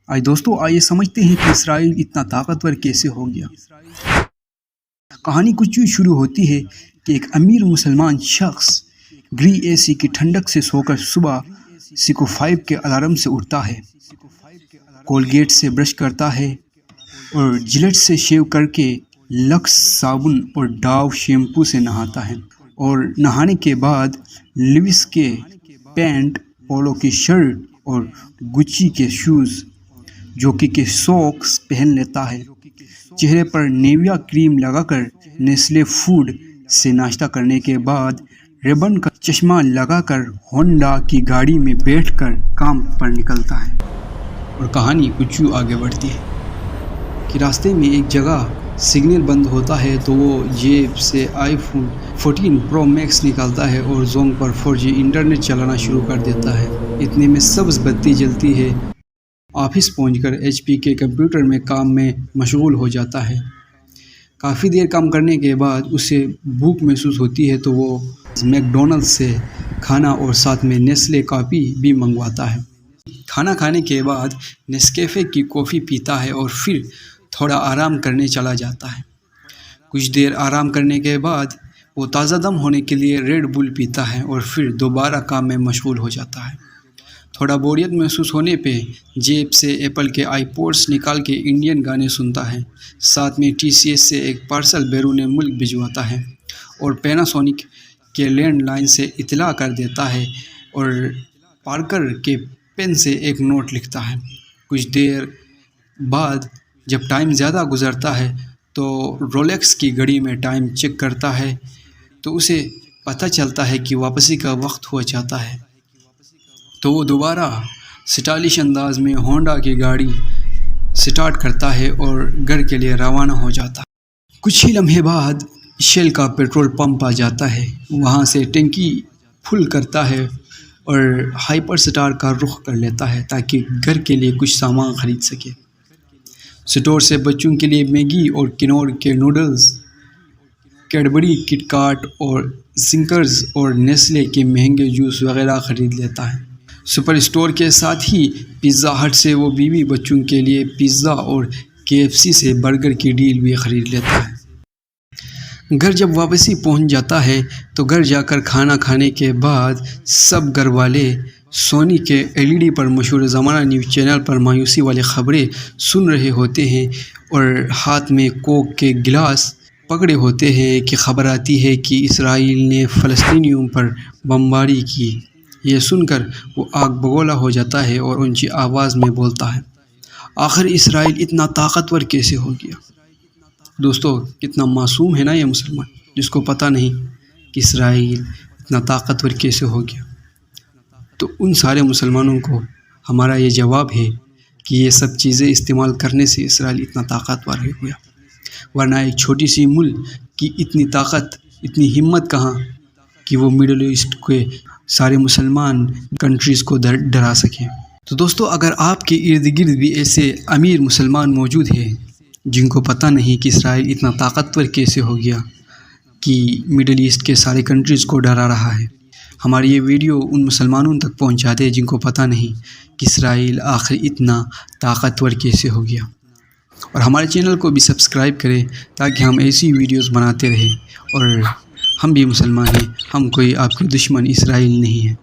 آئیے سمجھتے ہیں کہ اسرائیل اتنا طاقتور کیسے ہو گیا۔ کہانی کچھ یوں شروع ہوتی ہے کہ ایک امیر مسلمان شخص گری اے سی کی ٹھنڈک سے سو کر صبح سیکو 5 کے الارم سے اٹھتا ہے، کولگیٹ سے برش کرتا ہے اور جلٹ سے شیو کر کے لکس صابن اور ڈاو شیمپو سے نہاتا ہے، اور نہانے کے بعد لیوس کے پینٹ، پولو کی شرٹ اور گچی کے شوز، جوکی کے سوکس پہن لیتا ہے۔ چہرے پر نیویا کریم لگا کر نیسلے فوڈ سے ناشتہ کرنے کے بعد ریبن کا چشمہ لگا کر ہونڈا کی گاڑی میں بیٹھ کر کام پر نکلتا ہے۔ اور کہانی کچھ یوں آگے بڑھتی ہے کہ راستے میں ایک جگہ سگنل بند ہوتا ہے تو وہ جیب سے آئی فون 14 پرو میکس نکالتا ہے اور زونگ پر 4G انٹرنیٹ چلانا شروع کر دیتا ہے۔ اتنے میں سبز بتی جلتی ہے۔ آفس پہنچ کر HP کے کمپیوٹر میں کام میں مشغول ہو جاتا ہے۔ کافی دیر کام کرنے کے بعد اسے بھوک محسوس ہوتی ہے تو وہ میک ڈونلڈ سے کھانا اور ساتھ میں نیسلے کافی بھی منگواتا ہے۔ کھانا کھانے کے بعد نیسکیفے کی کافی پیتا ہے اور پھر تھوڑا آرام کرنے چلا جاتا ہے۔ کچھ دیر آرام کرنے کے بعد وہ تازہ دم ہونے کے لیے ریڈ بل پیتا ہے اور پھر دوبارہ کام میں مشغول ہو جاتا ہے۔ تھوڑا بوریت محسوس ہونے پہ جیب سے ایپل کے آئی پوڈس نکال کے انڈین گانے سنتا ہے، ساتھ میں TCS سے ایک پارسل بیرون ملک بھجواتا ہے اور پیناسونک کے لینڈ لائن سے اطلاع کر دیتا ہے اور پارکر کے پین سے ایک نوٹ لکھتا ہے۔ کچھ دیر بعد جب ٹائم زیادہ گزرتا ہے تو رولیکس کی گھڑی میں ٹائم چیک کرتا ہے تو اسے پتہ چلتا ہے کہ واپسی کا وقت ہو جاتا ہے، تو وہ دوبارہ سٹائلش انداز میں ہونڈا کی گاڑی سٹارٹ کرتا ہے اور گھر کے لیے روانہ ہو جاتا ہے۔ کچھ ہی لمحے بعد شیل کا پیٹرول پمپ آ جاتا ہے، وہاں سے ٹینکی فل کرتا ہے اور ہائپر سٹار کا رخ کر لیتا ہے تاکہ گھر کے لیے کچھ سامان خرید سکے۔ سٹور سے بچوں کے لیے میگی اور کنور کے نوڈلز، کیڈبری کٹ کاٹ اور زنکرز اور نیسلے کے مہنگے جوس وغیرہ خرید لیتا ہے۔ سپر اسٹور کے ساتھ ہی پیزا ہٹ سے وہ بیوی بچوں کے لیے پیزا اور KFC سے برگر کی ڈیل بھی خرید لیتا ہے۔ گھر جب واپسی پہنچ جاتا ہے تو گھر جا کر کھانا کھانے کے بعد سب گھر والے سونی کے LED پر مشہور زمانہ نیوز چینل پر مایوسی والی خبریں سن رہے ہوتے ہیں اور ہاتھ میں کوک کے گلاس پکڑے ہوتے ہیں کہ خبر آتی ہے کہ اسرائیل نے فلسطینیوں پر بمباری کی۔ یہ سن کر وہ آگ بگولا ہو جاتا ہے اور اونچی آواز میں بولتا ہے، آخر اسرائیل اتنا طاقتور کیسے ہو گیا؟ دوستو، کتنا معصوم ہے نا یہ مسلمان جس کو پتہ نہیں کہ اسرائیل اتنا طاقتور کیسے ہو گیا۔ تو ان سارے مسلمانوں کو ہمارا یہ جواب ہے کہ یہ سب چیزیں استعمال کرنے سے اسرائیل اتنا طاقتور ہو گیا، ورنہ ایک چھوٹی سی ملک کی اتنی طاقت، اتنی ہمت کہاں کہ وہ مڈل ایسٹ کے سارے مسلمان کنٹریز کو ڈرا سکیں۔ تو دوستو، اگر آپ کے ارد گرد بھی ایسے امیر مسلمان موجود ہیں جن کو پتہ نہیں کہ اسرائیل اتنا طاقتور کیسے ہو گیا کہ مڈل ایسٹ کے سارے کنٹریز کو ڈرا رہا ہے، ہماری یہ ویڈیو ان مسلمانوں تک پہنچا دے جن کو پتہ نہیں کہ اسرائیل آخر اتنا طاقتور کیسے ہو گیا، اور ہمارے چینل کو بھی سبسکرائب کریں تاکہ ہم ایسی ویڈیوز بناتے رہیں، اور ہم بھی مسلمان ہیں، ہم کوئی آپ کے دشمن اسرائیل نہیں ہیں۔